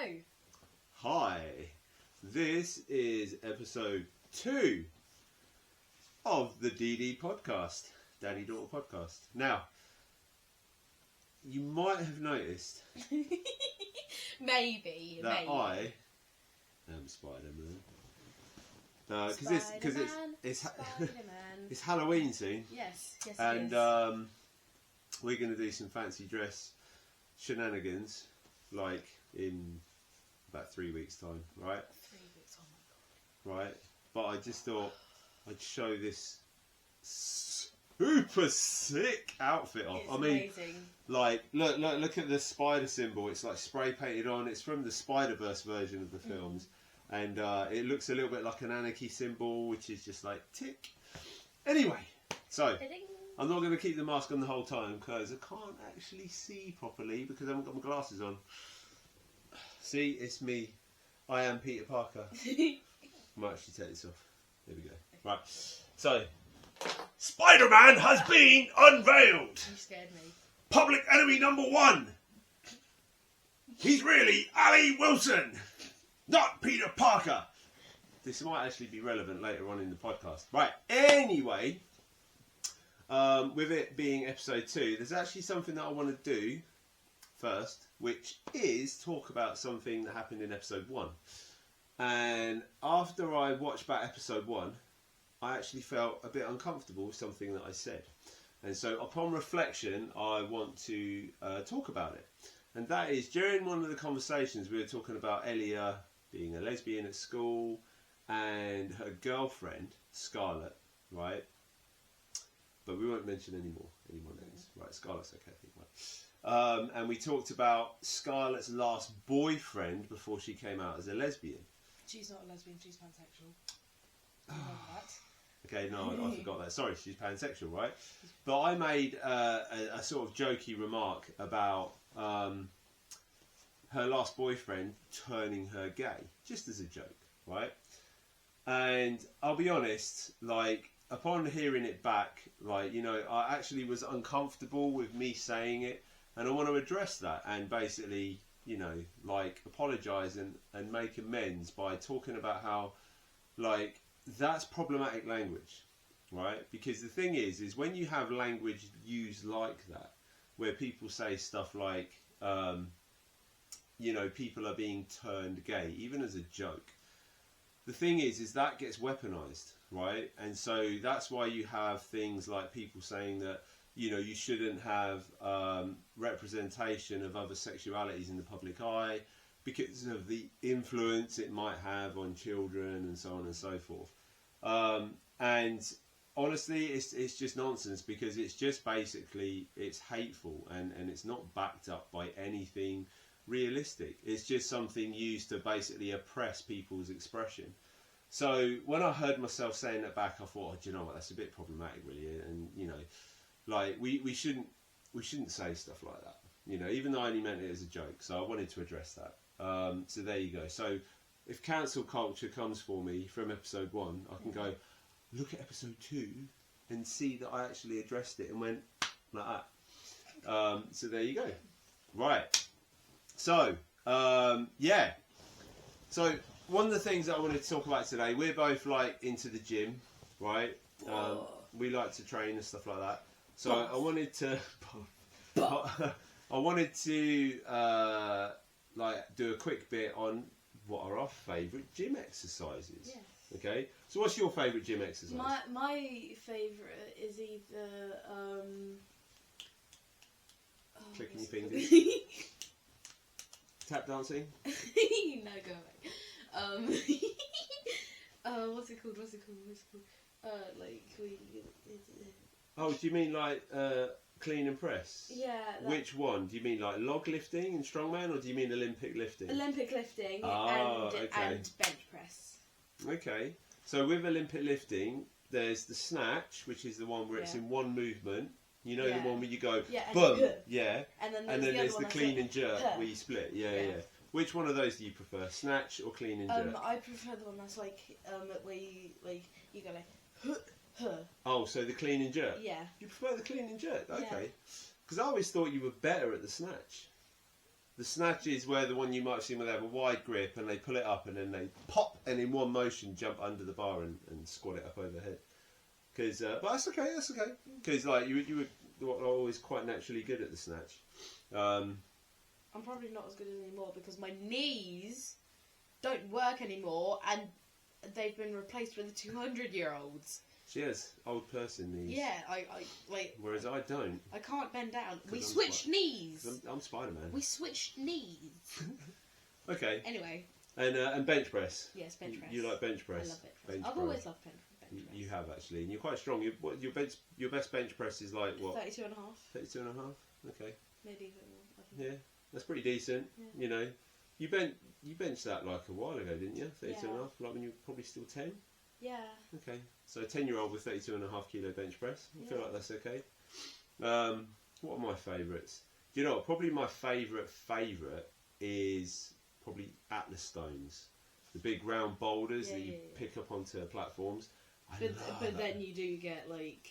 Hello. Hi. This is episode 2 of the DD podcast, Daddy Daughter podcast. Now, you might have noticed maybe. I am Spider-Man. Because it's Halloween soon. Yes, and it is. We're going to do some fancy dress shenanigans, like in about 3 weeks' time, right? 3 weeks, oh my god. Right, but I just thought I'd show this super sick outfit off. It's amazing. Like, look at the spider symbol. It's like spray painted on. It's from the Spider-Verse version of the films, and it looks a little bit like an anarchy symbol, which is just like tick. Anyway, so I'm not going to keep the mask on the whole time because I can't actually see properly because I haven't got my glasses on. See, it's me. I am Peter Parker. I might actually take this off. There we go. Right. So, Spider-Man has been unveiled. You scared me. Public enemy number 1. He's really Ali Wilson, not Peter Parker. This might actually be relevant later on in the podcast. Right. Anyway, with it being episode 2, there's actually something that I want to do first, which is talk about something that happened in episode 1. And after I watched back episode 1, I actually felt a bit uncomfortable with something that I said. And so upon reflection, I want to talk about it. And that is, during one of the conversations, we were talking about Elia being a lesbian at school and her girlfriend, Scarlett, right? But we won't mention any more names. Right, Scarlett's okay, I think, right? And we talked about Scarlett's last boyfriend before she came out as a lesbian. She's not a lesbian, she's pansexual. You know that. Okay, no, I forgot that. Sorry, she's pansexual, right? But I made a sort of jokey remark about her last boyfriend turning her gay, just as a joke, right? And I'll be honest, like, upon hearing it back, like, you know, I actually was uncomfortable with me saying it, and I want to address that and basically, you know, like, apologise and make amends by talking about how, like, that's problematic language, right? Because the thing is when you have language used like that, where people say stuff like, you know, people are being turned gay, even as a joke. The thing is that gets weaponized, right? And so that's why you have things like people saying that, you know, you shouldn't have representation of other sexualities in the public eye because of the influence it might have on children and so on and so forth. And honestly, it's just nonsense because it's just basically, it's hateful and it's not backed up by anything realistic. It's just something used to basically oppress people's expression. So when I heard myself saying that back, I thought, oh, do you know what, that's a bit problematic really. And, you know, like we shouldn't say stuff like that, you know, even though I only meant it as a joke. So I wanted to address that. So there you go. So if cancel culture comes for me from episode 1, I can go look at episode 2 and see that I actually addressed it and went like that. So there you go. Right. So yeah. So one of the things that I wanted to talk about today, we're both like into the gym, right? We like to train and stuff like that. So I wanted to like do a quick bit on what are our favourite gym exercises. Yes. Okay. So what's your favourite gym exercise? My favourite is either clicking your fingers. Tap dancing. No, go away. What's it called? Like Oh, do you mean like clean and press? Yeah. Which one? Do you mean like log lifting and strongman, or do you mean Olympic lifting? Olympic lifting and bench press. Okay. So with Olympic lifting, there's the snatch, which is the one where it's in one movement. You know, the one where you go, boom, and then there's the clean and jerk where you split. Yeah. Which one of those do you prefer, snatch or clean and jerk? I prefer the one that's like where you go like, Oh, so the clean and jerk? Yeah. You prefer the clean and jerk? Okay. Because I always thought you were better at the snatch. The snatch is where the one you might have seen where they have a wide grip and they pull it up and then they pop and in one motion jump under the bar and squat it up overhead. Because, but that's okay. Because like you were always quite naturally good at the snatch. I'm probably not as good anymore because my knees don't work anymore and they've been replaced with the 200-year-olds. She has old person knees. Yeah, I like. Whereas I don't. I can't bend down. We I'm switched knees. I'm Spider-Man. We switched knees. Okay. Anyway. And bench press. Yes, bench press. You like bench press? I love bench press. I've always loved bench press. You have actually, and you're quite strong. Your best bench press is like what? 32 and a half. 32 and a half. Okay. Maybe even more. Yeah, that's pretty decent. Yeah. You know, you benched that like a while ago, didn't you? 32 and a half, like when you were probably still 10. Yeah. Okay, so a 10-year-old with 32 and a half kilo bench press. I feel like that's okay. What are my favourites? Do you know what? Probably my favourite is probably Atlas stones, the big round boulders that you pick up onto platforms. But then you do get like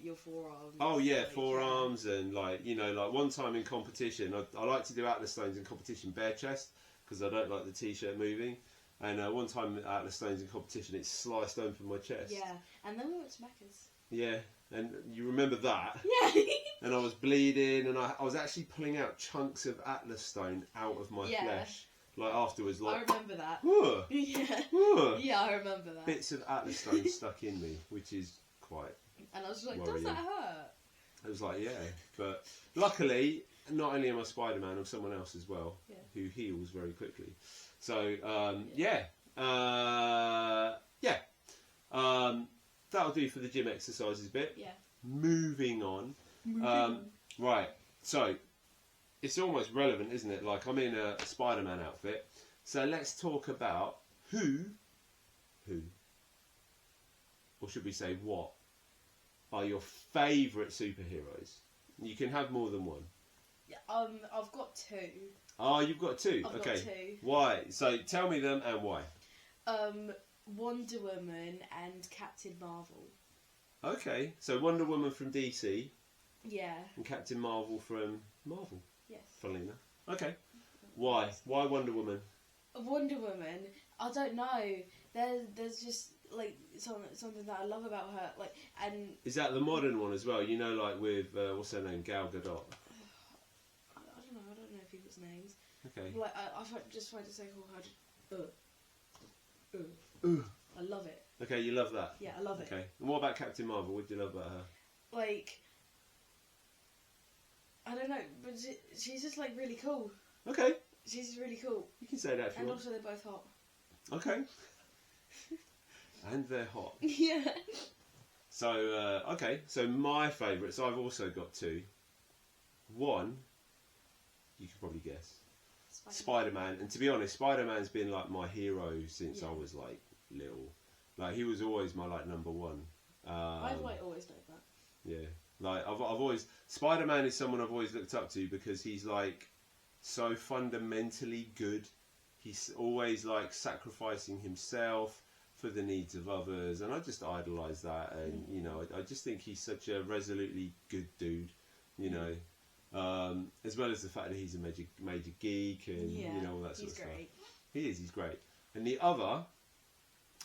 your forearms. Oh yeah, forearms and like like one time in competition, I like to do Atlas stones in competition bare chest because I don't like the t-shirt moving. And one time at Atlas stones in competition, it sliced open my chest. Yeah, and then we went to Macca's. Yeah, and you remember that? Yeah. And I was bleeding, and I was actually pulling out chunks of Atlas stone out of my flesh. Like afterwards, like I remember that. Whoa, Yeah. whoa. Yeah, I remember that. Bits of Atlas stone stuck in me, which is quite. And I was like, worrying. does that hurt? I was like, yeah, but luckily, not only am I Spider-Man, I'm someone else as well who heals very quickly. So that'll do for the gym exercises bit. Yeah. Moving on. Right. So it's almost relevant, isn't it? Like I'm in a Spider-Man outfit. So let's talk about who, or should we say what, are your favourite superheroes? You can have more than one. Yeah, I've got two. Oh, you've got two. I've okay. got two. Why? So tell me them and why. Wonder Woman and Captain Marvel. Okay. So Wonder Woman from DC. Yeah. And Captain Marvel from Marvel. Yes. Funnily enough. Okay. Why? Why Wonder Woman? Wonder Woman. I don't know. There's just like something that I love about her. Like, and is that the modern one as well? You know, like with what's her name, Gal Gadot. I don't know. I don't know people's names. Okay. Like I just tried to say how I love it. Okay, you love that. Yeah, I love it. Okay. And what about Captain Marvel? What do you love about her? Like, I don't know, but she's just like really cool. Okay. She's really cool. You can say that if you and want. also they're both hot. Okay. And they're hot. Yeah. So, okay. So my favourites, I've also got two. One, you can probably guess. Spider-Man. And to be honest, Spider-Man's been like my hero since I was like little. Like he was always my like number one. I've like always known that. Yeah. Like I've always, Spider-Man is someone I've always looked up to because he's like so fundamentally good. He's always like sacrificing himself for the needs of others, and I just idolise that. And you know, I just think he's such a resolutely good dude. You know, as well as the fact that he's a major geek and you know all that sort of stuff. He's great. And the other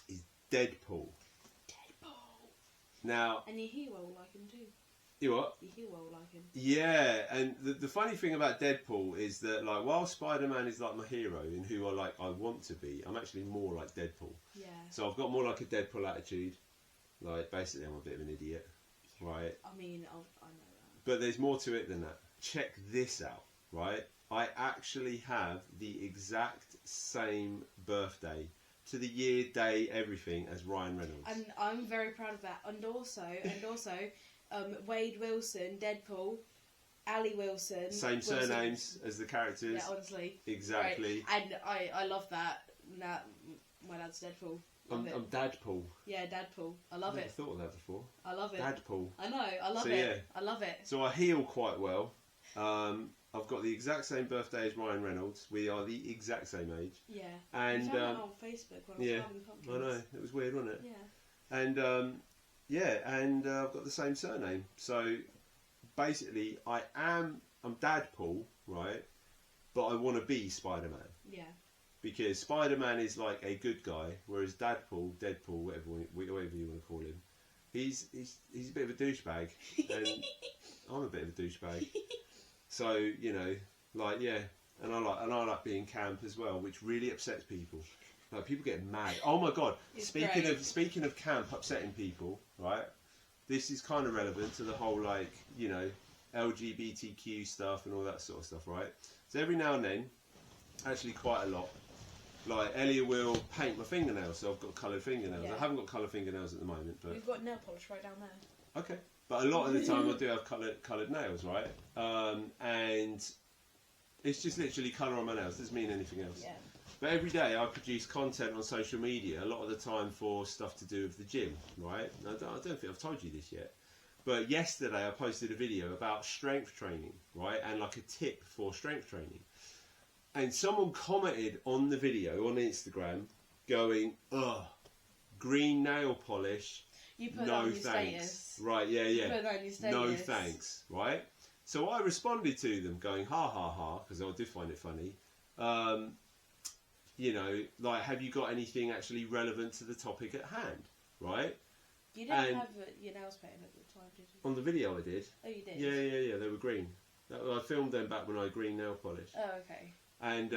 is Deadpool. Now, and you hear well like him too. You what? You hear well like him. Yeah, and the funny thing about Deadpool is that like while Spider-Man is like my hero and who I want to be, I'm actually more like Deadpool. Yeah. So I've got more like a Deadpool attitude. Like basically, I'm a bit of an idiot, right? I mean, I know that. But there's more to it than that. Check this out, right? I actually have the exact same birthday, to the year, day, everything as Ryan Reynolds. And I'm very proud of that. And also, Wade Wilson, Deadpool, Ali Wilson. Same surnames as the characters. Yeah, honestly. Exactly. Right. And I love that. Now, my dad's Deadpool. I'm Dadpool. Yeah, Dadpool. I love I've it. never thought of that before. I love it. Dadpool. I know. I love So, it. yeah. I love it. So I heal quite well. I've got the exact same birthday as Ryan Reynolds. We are the exact same age. Yeah. And I found that on Facebook when I was having pumpkins. I know. It was weird, wasn't it? Yeah. And I've got the same surname. So basically, I'm Dadpool, right? but I want to be Spider-Man. Yeah. Because Spider-Man is like a good guy, whereas Deadpool, whatever you want to call him, he's a bit of a douchebag, and I'm a bit of a douchebag. So you know, like yeah, and I like being camp as well, which really upsets people. Like people get mad. Oh my god! It's Speaking of camp upsetting people, right? This is kind of relevant to the whole like you know LGBTQ stuff and all that sort of stuff, right? So every now and then, actually quite a lot. Like Elliot will paint my fingernails, so I've got coloured fingernails. Yeah. I haven't got coloured fingernails at the moment, but We've got nail polish right down there. okay. But a lot of the time I do have coloured nails, right? And it's just literally colour on my nails. Doesn't mean anything else. Yeah. But every day I produce content on social media. A lot of the time for stuff to do with the gym, right? I don't think I've told you this yet. But yesterday I posted a video about strength training, right? And like a tip for strength training. And someone commented on the video on Instagram going, ugh, green nail polish, You put no on your thanks. status. Right, yeah. You put on your status. No thanks, right? So I responded to them going, ha ha ha, because I did find it funny. You know, like, have you got anything actually relevant to the topic at hand, right? You didn't And- have your nails painted at the time, did you? On the video I did. Oh, you did? Yeah, they were green. I filmed them back when I green nail polish. Oh, okay. And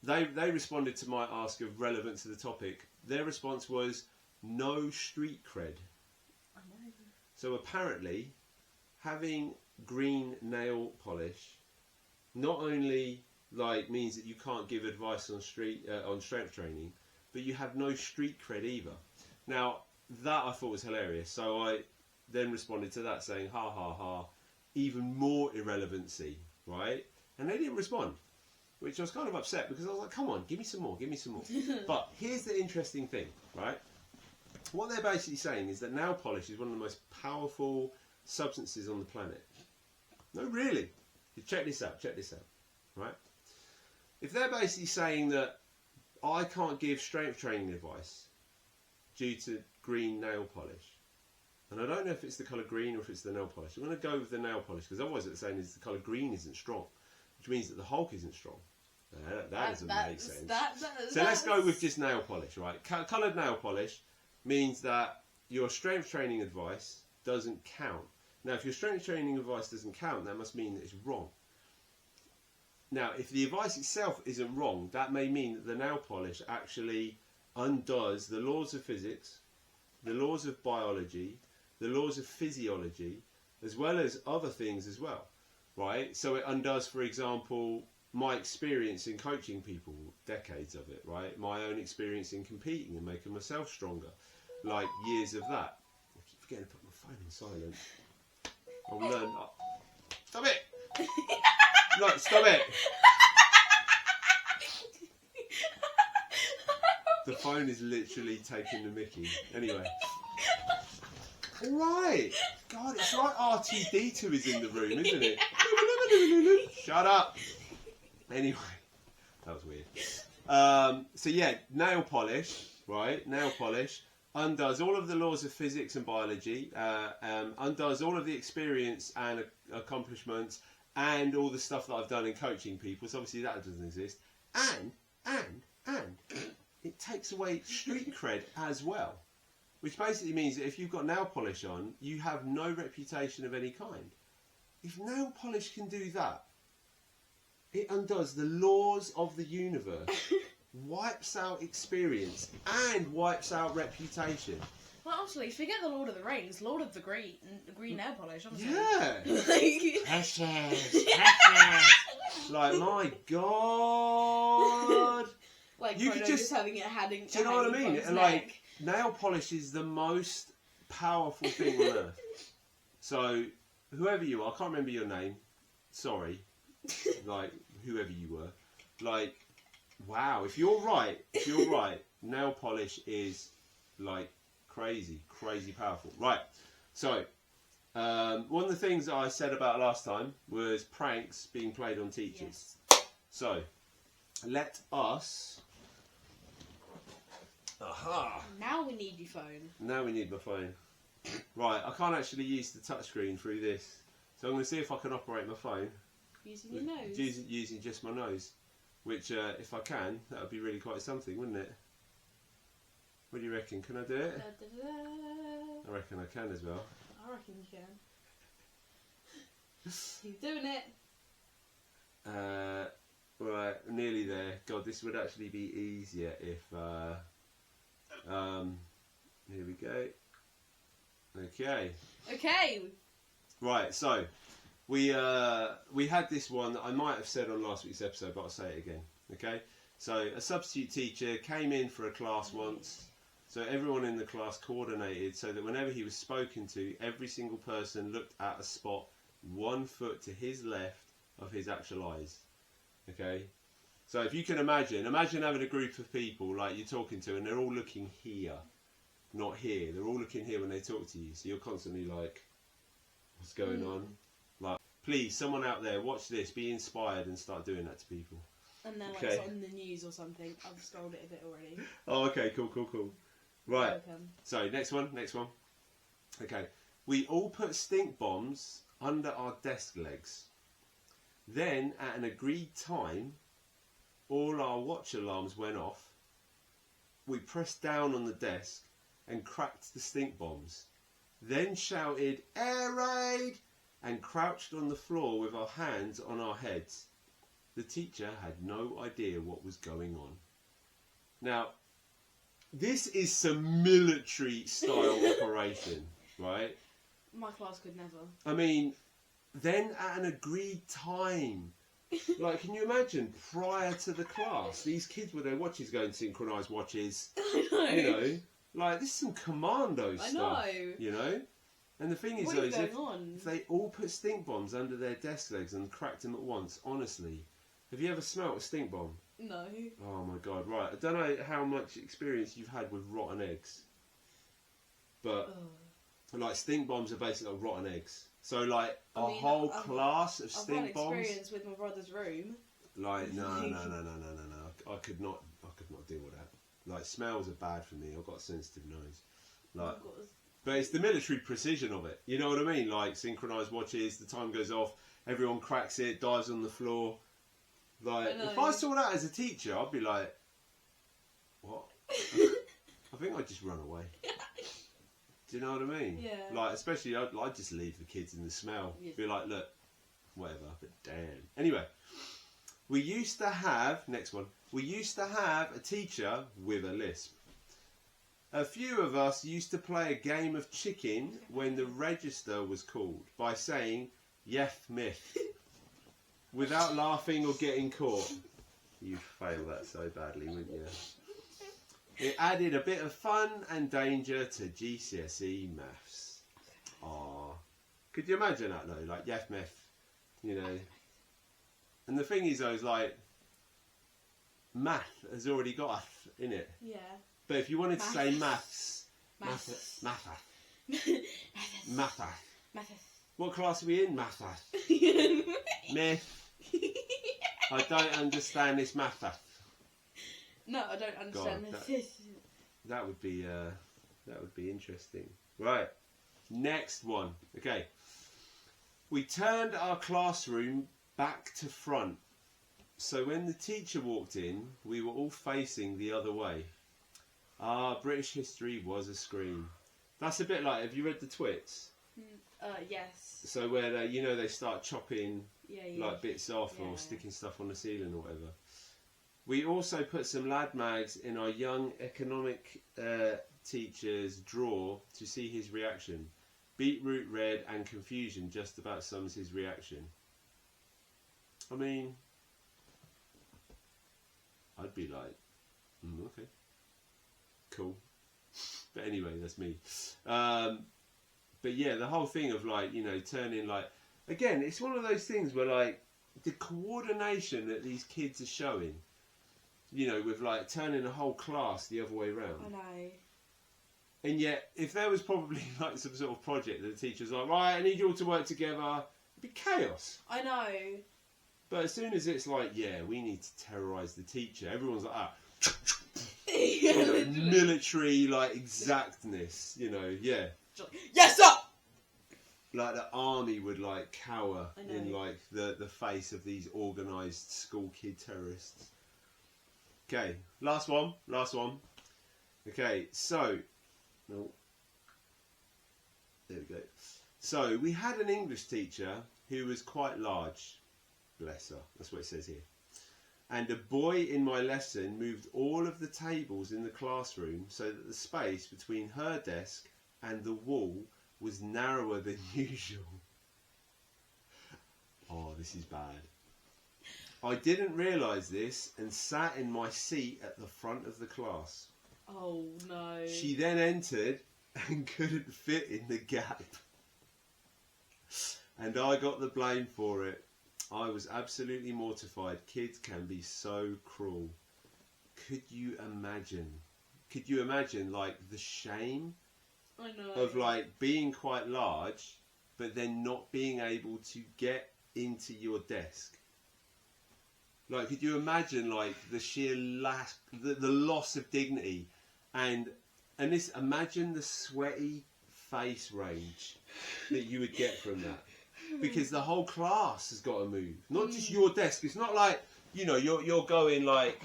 they responded to my ask of relevant to the topic. Their response was no street cred. I know. So apparently, having green nail polish not only like means that you can't give advice on strength training, but you have no street cred either. Now that I thought was hilarious. So I then responded to that saying, ha ha ha, even more irrelevancy, right? And they didn't respond, which I was kind of upset because I was like, come on, give me some more. But here's the interesting thing, right? What they're basically saying is that nail polish is one of the most powerful substances on the planet. No, really. Check this out, right? If they're basically saying that I can't give strength training advice due to green nail polish, and I don't know if it's the colour green or if it's the nail polish. I'm going to go with the nail polish because otherwise what they're saying is the colour green isn't strong, which means that the Hulk isn't strong. That doesn't make sense. So let's go with just nail polish, right? Coloured nail polish means that your strength training advice doesn't count. Now, if your strength training advice doesn't count, that must mean that it's wrong. Now, if the advice itself isn't wrong, that may mean that the nail polish actually undoes the laws of physics, the laws of biology, the laws of physiology, as well as other things as well, right? So it undoes, for example, my experience in coaching people, decades of it, right? My own experience in competing and making myself stronger, like years of that. I keep forgetting to put my phone on silent. I'll learn. Stop it! No, stop it! The phone is literally taking the mickey. Anyway. Alright! God, it's like R2D2 is in the room, isn't it? Shut up! Anyway. That was weird. So yeah, nail polish, right? Nail polish undoes all of the laws of physics and biology, undoes all of the experience and accomplishments and all the stuff that I've done in coaching people. So obviously that doesn't exist. And it takes away street cred as well. Which basically means that if you've got nail polish on, you have no reputation of any kind. If nail polish can do that, it undoes the laws of the universe, wipes out experience, and wipes out reputation. Well, actually, forget the Lord of the Rings, Lord of the green nail polish, obviously. Yeah! Like, Precious! Like, my God! like You Frodo could just having it hanging. Do you know what I hanging mean? from his And neck. like, nail polish is the most powerful thing on earth. So, whoever you are, I can't remember your name. Sorry. Like, whoever you were. Like, wow. If you're right, nail polish is, like, crazy powerful. Right. So, one of the things that I said about last time was pranks being played on teachers. Yes. So, let us... Aha! Now we need your phone. Now we need my phone. Right, I can't actually use the touchscreen through this. So I'm going to see if I can operate my phone. Using your nose. Using just my nose. Which, if I can, that would be really quite something, wouldn't it? What do you reckon? Can I do it? Da, da, da, da. I reckon I can as well. I reckon you can. He's doing it. Right, nearly there. God, this would actually be easier if. Here we go. Okay. Okay. Right, so we had this one that I might have said on last week's episode, but I'll say it again. Okay. So a substitute teacher came in for a class once. So everyone in the class coordinated so that whenever he was spoken to, every single person looked at a spot 1 foot to his left of his actual eyes. Okay? So if you can imagine having a group of people like you're talking to and they're all looking here, not here. They're all looking here when they talk to you. So you're constantly like, what's going on? Like, please, someone out there, watch this, be inspired and start doing that to people. And then like Okay. it's on the news or something. I've scrolled it a bit already. Oh, okay, cool. Right. Welcome. So next one. Okay, we all put stink bombs under our desk legs. Then, at an agreed time, all our watch alarms went off. We pressed down on the desk and cracked the stink bombs. Then shouted, "Air raid!" and crouched on the floor with our hands on our heads. The teacher had no idea what was going on. Now, this is some military style operation, right? My class could never. I mean, then at an agreed time. Like, can you imagine prior to the class, these kids with their watches going synchronised watches, I know. you know, like this is some commando I stuff, know. you know? And the thing is, What though, is is going on? if they all put stink bombs under their desk legs and cracked them at once, honestly, have you ever smelt a stink bomb? No. Oh my god, right. I don't know how much experience you've had with rotten eggs. But, Ugh. like, stink bombs are basically like rotten eggs. So, like, I a mean, whole I've- class of I've had stink bombs. experience with my brother's room. Like, no. I could not deal with that. Like, smells are bad for me. I've got a sensitive nose. Like, I've got a- but it's the military precision of it. You know what I mean? Like, synchronised watches, the time goes off, everyone cracks it, dives on the floor. Like, I know. if I saw that as a teacher, I'd be like, what? I think I'd just run away. Do you know what I mean? Yeah. Like, especially, I'd just leave the kids in the smell. Yeah. Be like, look, whatever, but damn. Anyway, we used to have a teacher with a lisp. A few of us used to play a game of chicken when the register was called by saying, "Yeth myth," without laughing or getting caught. You'd fail that so badly, wouldn't you? It added a bit of fun and danger to GCSE maths. Aww. Could you imagine that though? Like, Yeth myth, you know. And the thing is though, is like, math has already got a th in it. Yeah. But if you wanted to say Maths. maths, Maths. maths. Maths. What class are we in? Maths. Myth. I don't understand this math. No, I don't understand God, this. That would be interesting. Right. Next one. Okay. We turned our classroom back to front. So when the teacher walked in, we were all facing the other way. British history was a scream. That's a bit like, have you read the Twits? Yes. So where they start chopping Yeah. like bits off Yeah. or sticking stuff on the ceiling or whatever. We also put some lad mags in our young economic teacher's drawer to see his reaction. Beetroot red and confusion just about sums his reaction. I mean, I'd be like, okay, cool. But anyway, that's me. But yeah, the whole thing of like, turning like, again, it's one of those things where like the coordination that these kids are showing, with like turning a whole class the other way around. I know. And yet, if there was probably like some sort of project that the teacher's like, right, I need you all to work together, it'd be chaos. I know. But as soon as it's like, yeah, we need to terrorise the teacher, everyone's like, military like exactness, yeah. Yes, sir. like the army would like cower I know. in like the face of these organised school kid terrorists. Okay, last one. Okay, so no, there we go. So we had an English teacher who was quite large, bless her. That's what it says here. And a boy in my lesson moved all of the tables in the classroom so that the space between her desk and the wall was narrower than usual. Oh, this is bad. I didn't realise this and sat in my seat at the front of the class. Oh no. She then entered and couldn't fit in the gap. And I got the blame for it. I was absolutely mortified. Kids can be so cruel. Could you imagine? Could you imagine, like, the shame I know. of, like, being quite large, but then not being able to get into your desk? Like, could you imagine, like, the sheer the loss of dignity, and this, imagine the sweaty face range that you would get from that. Because the whole class has got to move, not just your desk. It's not like, you know, you're going like,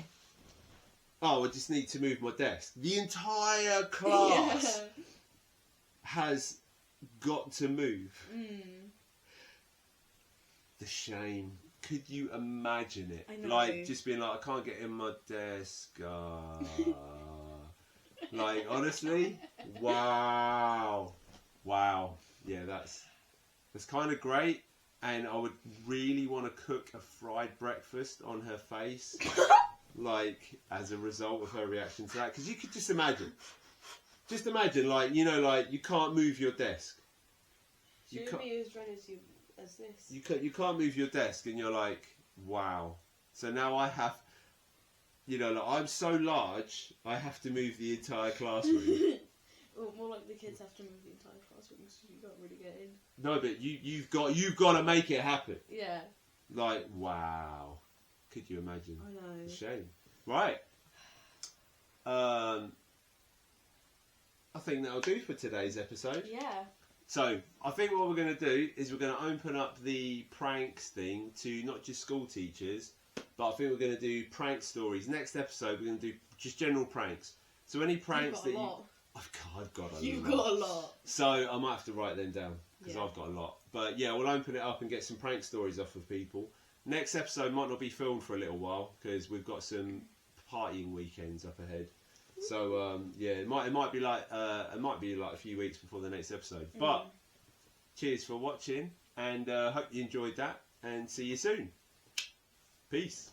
oh, I just need to move my desk. The entire class has got to move. The shame. Could you imagine it? I know. Like, just being like, I can't get in my desk. Like, honestly, wow. Yeah, that's kind of great, and I would really want to cook a fried breakfast on her face, like, as a result of her reaction to that. Because you could just imagine, like, you know, like, you can't move your desk. She would be as dreaded as this. You can't move your desk, and you're like, wow. So now I have, you know, like, I'm so large, I have to move the entire classroom. Well, more like the kids have to move the entire classroom because you can't really get in. No, but you've got to make it happen. Yeah. Like, wow. Could you imagine? I know. A shame. Right. I think that'll do for today's episode. Yeah. So, I think what we're going to do is we're going to open up the pranks thing to not just school teachers, but I think we're going to do prank stories. Next episode, we're going to do just general pranks. So, any pranks that you... I've got a lot. You've got a lot. So I might have to write them down because Yeah. I've got a lot. But yeah, we'll open it up and get some prank stories off of people. Next episode might not be filmed for a little while because we've got some partying weekends up ahead. So yeah, it might be like a few weeks before the next episode. But cheers for watching, and hope you enjoyed that, and see you soon. Peace.